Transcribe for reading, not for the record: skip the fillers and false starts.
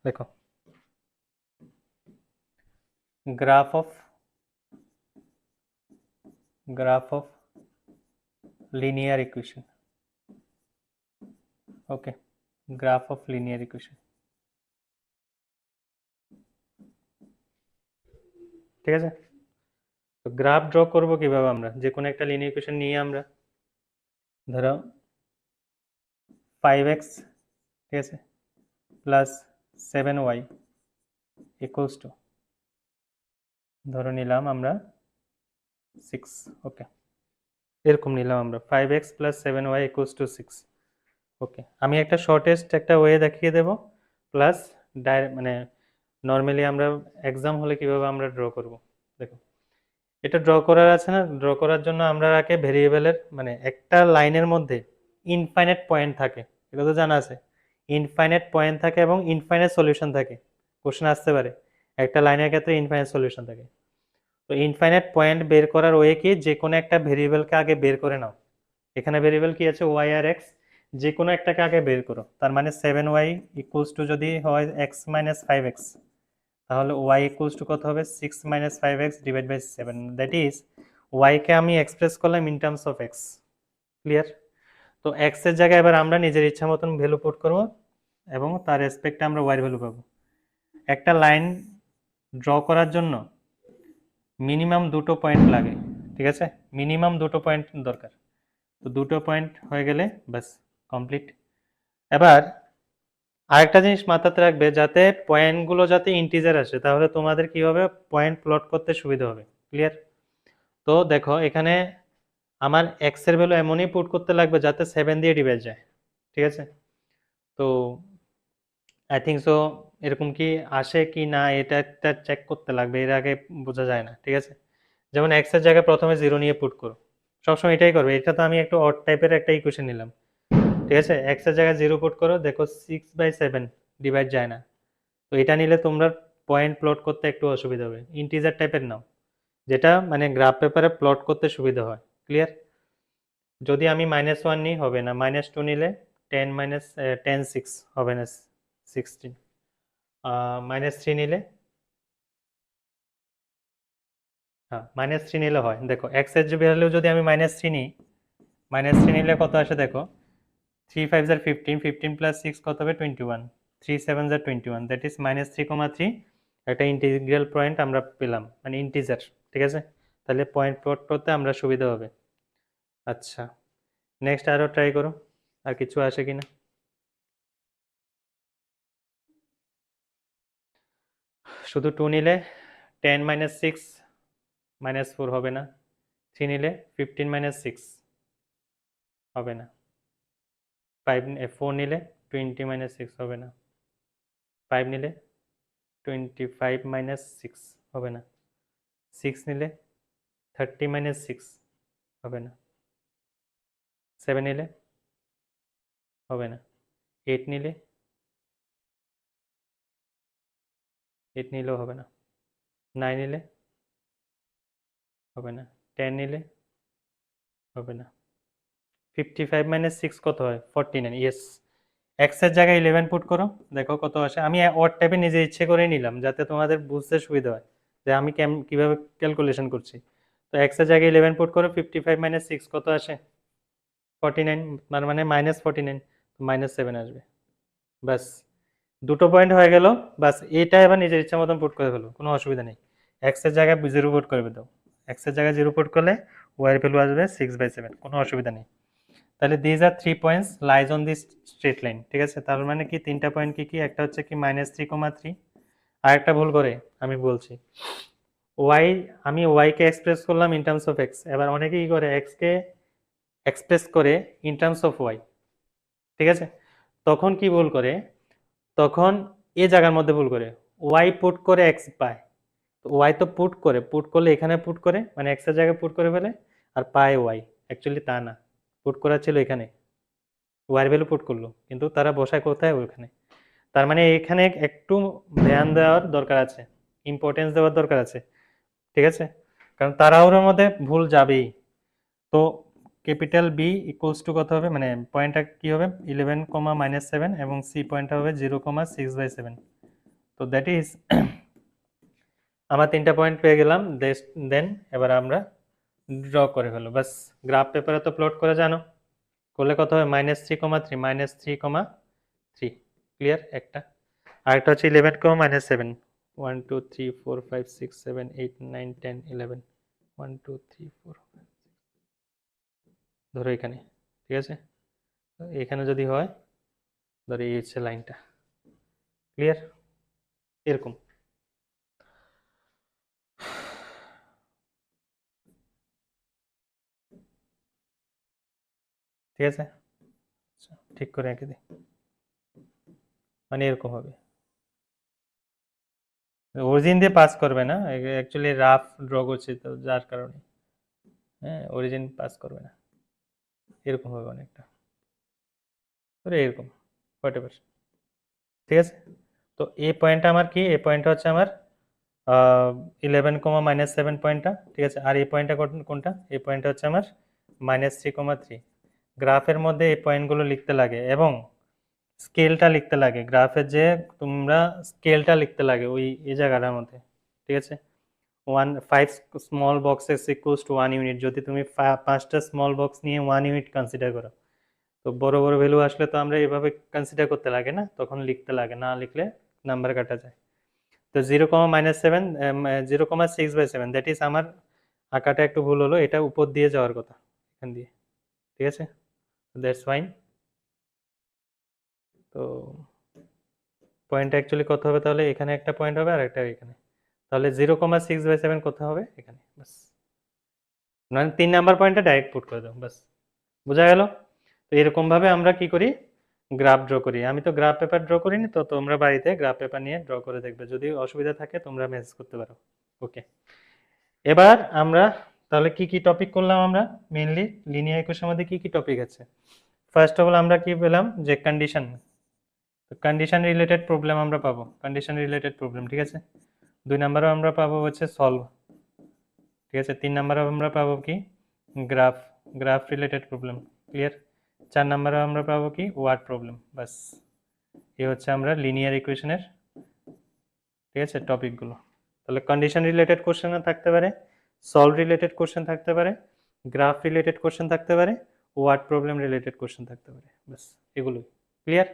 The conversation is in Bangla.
দেখো graph of linear equation. Okay, graph of linear equation. ঠিক আছে, তো গ্রাফ ড্র করব কিভাবে? আমরা যে কোনো একটা লিনিয়ার ইকুয়েশন নিয়ে আমরা ধরো 5x, ঠিক আছে, প্লাস 7y ইকুয়ালস টু ধরো নিলাম আমরা 6। ওকে, এরকম নিলাম আমরা 5x plus 7y equals to 6। ওকে, আমি একটা শর্টেস্ট একটা ওয়ে দেখিয়ে দেব, প্লাস মানে নর্মালি আমরা এক্সাম হলে কিভাবে আমরা ড্র করব। দেখো, এটা ড্র করার আছে না, ড্র করার জন্য আমরা আগে ভেরিয়েবলের মানে একটা লাইনের মধ্যে ইনফাইনাইট পয়েন্ট থাকে, এটা তো জানা আছে। ইনফাইনাইট পয়েন্ট থাকে এবং ইনফাইনাইট সলিউশন থাকে। কোশ্চেন আসতে পারে একটা লাইনের ক্ষেত্রে ইনফাইনাইট সলিউশন থাকে। তো ইনফাইনাইট পয়েন্ট বের করার ওয়ে কি, যে কোনো একটা ভেরিয়েবলকে আগে বের করে নাও। এখানে ভেরিয়েবল কি আছে, ওয়াই আর এক্স, যে কোনো একটাকে আগে বের করো। তার মানে 7y ইকুয়ালস টু যদি হয় x মাইনাস 5x, তাহলে y ইকুয়ালস টু কত হবে, 6 minus 5x divide by 7। That is y কে আমি এক্সপ্রেস করলাম in terms of x। Clear? তো x এর জায়গায় এবার আমরা নিজের ইচ্ছা মতন ভ্যালু পুট করব এবং তার রেসপেক্টে আমরা y এর ভ্যালু পাবো। একটা লাইন ড্র করার জন্য মিনিমাম দুটো পয়েন্ট লাগে, ঠিক আছে, মিনিমাম দুটো পয়েন্ট দরকার। তো দুটো পয়েন্ট হয়ে গেলে ব্যাস কমপ্লিট। এবার আরেকটা জিনিস মাথাতে রাখবে, যাতে পয়েন্টগুলো যাতে ইন্টিজার আসে, তাহলে তোমাদের কি হবে, পয়েন্ট প্লট করতে সুবিধা হবে। ক্লিয়ার? তো দেখো এখানে আমার এক্স এর ভ্যালু এমনই পুট করতে লাগবে যাতে 7 দিয়ে ডিভাইড যায়, ঠিক আছে। তো আই থিঙ্ক সো এরকম কি আসে কি না এটা একটা চেক করতে লাগবে, এর আগে বোঝা যায় না, ঠিক আছে। যেমন এক্স এর জায়গায় প্রথমে 0 নিয়ে পুট করো, সবসময় এটাই করবে। এটা তো আমি একটু অড টাইপের একটা ইকুয়েশন নিলাম, ঠিক আছে। এক্স এর জায়গায় 0 পুট করো, দেখো 6/7 ডিভাইড যায় না। তো এটা নিলে তোমরা পয়েন্ট প্লট করতে একটু অসুবিধা হবে। ইন্টিজার টাইপের নাও, যেটা মানে গ্রাফ পেপারে প্লট করতে সুবিধা হয়। ক্লিয়ার? যদি আমি -1 নিই হবে না, -2 নিলে 10 মাইনাস 10 6 হবে না, 16। -3 নিলে, হ্যাঁ -3 নিলে হয়। দেখো এক্স এর ভ্যালু যদি আমি -3 নিই, -3 নিলে কত আসে দেখো, 3 5 আর 15, 15 প্লাস 6 কত হবে 21, 3 7 আর 21, দ্যাট ইজ -3,3। একটা ইন্টিগ্রাল পয়েন্ট আমরা পেলাম, মানে ইন্টিজার, ঠিক আছে। তাহলে পয়েন্ট প্লট করতে আমরা সুবিধা হবে। আচ্ছা, নেক্সট আরও ট্রাই করো, আর কিছু আসে কিনা। শুধু 2 নিলে 10 মাইনাস 6 -4 হবে না। 3 নিলে 15 মাইনাস 6 হবে না। 4 নিলে 20 মাইনাস 6 হবে না। 5 নিলে 25 মাইনাস 6 হবে না। 6 নিলে 30 মাইনাস 6 হবে না। 7 নিলে হবে না। 8 নিলে 8 নিলেও হবে না। 9 নিলে হবে না। 10 নিলে হবে না। 55 মাইনাস 6 কত হয়, 49। ইয়েস, এক্স এর জায়গায় 11 পুট করো, দেখো কত আসে। আমি অড টাইপে নিজে ইচ্ছে করে নিলাম যাতে তোমাদের বুঝতে সুবিধা হয় যে আমি কিভাবে ক্যালকুলেশন করছি। তো এক্স এর জায়গায় 11 পুট করো, 55 মাইনাস 6 কত আসে, 49, তার মানে -49, -7 আসবে। ব্যাস দুটো পয়েন্ট হয়ে গেল। বাস এটা এবার নিজের ইচ্ছা মতন পুট করে ফেলো, কোনো অসুবিধা নেই। এক্স এর জায়গায় 0 পুট করে দাও, এক্স এর জায়গায় 0 পুট করলে ওয়াই এর ভ্যালু আসবে 6/7, কোনো অসুবিধা নেই। তাহলে these are 3 points lies on this straight line, ঠিক আছে। তার মানে কি তিনটা পয়েন্ট কি কি, একটা হচ্ছে কি -3,3, আর একটা ভুল করে আমি বলছি, ওয়াই, আমি ওয়াই কে এক্সপ্রেস করলাম ইন টার্মস অফ এক্স। এবার অনেকে কি করে, এক্স কে এক্সপ্রেস করে ইন টার্মস অফ ওয়াই, ঠিক আছে। তখন কি ভুল করে, তখন এ জায়গার মধ্যে ভুল করে, ওয়াই পুট করে এক্স পায়। তো ওয়াই তো পুট করলে এখানে পুট করে, মানে এক্স এর জায়গায় পুট করে ফেলে আর পায় ওয়াই। অ্যাকচুয়ালি তা না, পুট করা ছিল এখানে, ওয়ার ভ্যালু পুট করলো, কিন্তু তারা বসায় কোথায়, ওখানে। তার মানে এখানে একটু ধ্যান দেওয়ার দরকার আছে, ইম্পর্টেন্স দেওয়ার দরকার আছে, ঠিক আছে। কারণ তাড়াহুড়োর মধ্যে ভুল যাবেই। তো ক্যাপিটাল বি ইকুয়ালস টু কত হবে, মানে পয়েন্টটা কি হবে 11, -7, এবং সি পয়েন্টটা হবে 0,6/7। তো দ্যাট ইজ আমরা 3টা পয়েন্ট পেয়ে গেলাম। দেন এবার আমরা ড্র করে ফেলো বাস। গ্রাফ পেপারে তো প্লট করে জানো, করলে কত হবে -3,3 -3,3 ক্লিয়ার একটা। আরেকটা হচ্ছে 11, -7 1 2 3 4 5 6 7 8 9 10 11 1 2 3 4 ধরো এখানে, ঠিক আছে। তো এখানে যদি হয় ধরো এই হচ্ছে লাইনটা, ক্লিয়ার এরকম। ঠিক আছে, আচ্ছা, ঠিক করে এঁকে দিই, মানে এরকম হবে। অরিজিন দিয়ে পাস করবে না, অ্যাকচুয়ালি রাফ ড্র করছি তো যার কারণে, হ্যাঁ অরিজিন পাস করবে না, এরকম হবে অনেকটা, এরকম হোয়াটএভার। ঠিক আছে, তো এই পয়েন্টটা আমার কি, এই পয়েন্টটা হচ্ছে আমার 11, -7 পয়েন্টটা, ঠিক আছে। আর এই পয়েন্টটা কোনটা, এই পয়েন্টটা হচ্ছে আমার -3,3। গ্রাফের মধ্যে এই পয়েন্টগুলো লিখতে লাগে এবং স্কেলটা লিখতে লাগে, গ্রাফের যে তোমরা স্কেলটা লিখতে লাগে ওই এই জায়গাটার মধ্যে, ঠিক আছে। 5 small boxes equals to 1 unit, যদি তুমি 5টা স্মল বক্স নিয়ে 1 ইউনিট কনসিডার করো, তো বড় বড় ভ্যালু আসলে তো আমরা এভাবে কনসিডার করতে লাগে না, তখন লিখতে লাগে, না লিখলে নাম্বার কাটা যায়। তো 0,-7 0,6/7 দ্যাট ইজ আমার আঁকাটা একটু ভুল হলো, এটা উপর দিয়ে যাওয়ার কথা এখান দিয়ে, ঠিক আছে, দ্যাটস ফাইন। তো পয়েন্ট অ্যাকচুয়ালি কত হবে তাহলে, এখানে একটা পয়েন্ট হবে আর একটা এখানে, তাহলে 0,6/7 কত হবে এখানে, বাস। মানে 3 নাম্বার পয়েন্টটা ডাইরেক্ট পুট করে দাও, বাস, বোঝা গেল। তো এরকমভাবে আমরা কি করি, গ্রাফ ড্র করি। আমি তো গ্রাফ পেপার ড্র করিনি, তো তোমরা বাড়িতে গ্রাফ পেপার নিয়ে ড্র করে দেখবে, যদি অসুবিধা থাকে তোমরা মেসেজ করতে পারো। ওকে, এবার আমরা তাহলে কি কি টপিক করলাম, আমরা মেইনলি লিনিয়ার ইকুয়েশনের মধ্যে কি কি টপিক আছে। ফার্স্ট অফ অল আমরা কি পেলাম, যে কন্ডিশন, কন্ডিশন রিলেটেড প্রবলেম আমরা পাবো, কন্ডিশন রিলেটেড প্রবলেম, ঠিক আছে। 2 নম্বরে আমরা পাবো হচ্ছে সলভ, ঠিক আছে। 3 নম্বরে আমরা পাবো কি, graph, graph related problem, clear. 4 নম্বরে আমরা পাবো কি, ওয়ার্ড প্রবলেম, বাস। এই হচ্ছে আমরা লিনিয়ার ইকুয়েশনের, ঠিক আছে, টপিকগুলো। তাহলে কন্ডিশন রিলেটেড কোশ্চেন থাকতে পারে, সলভ রিলেটেড কোশ্চেন থাকতে পারে, গ্রাফ রিলেটেড কোশ্চেন থাকতে পারে, ওয়ার্ড প্রবলেম রিলেটেড কোশ্চেন থাকতে পারে, বাস এগুলোই, ক্লিয়ার।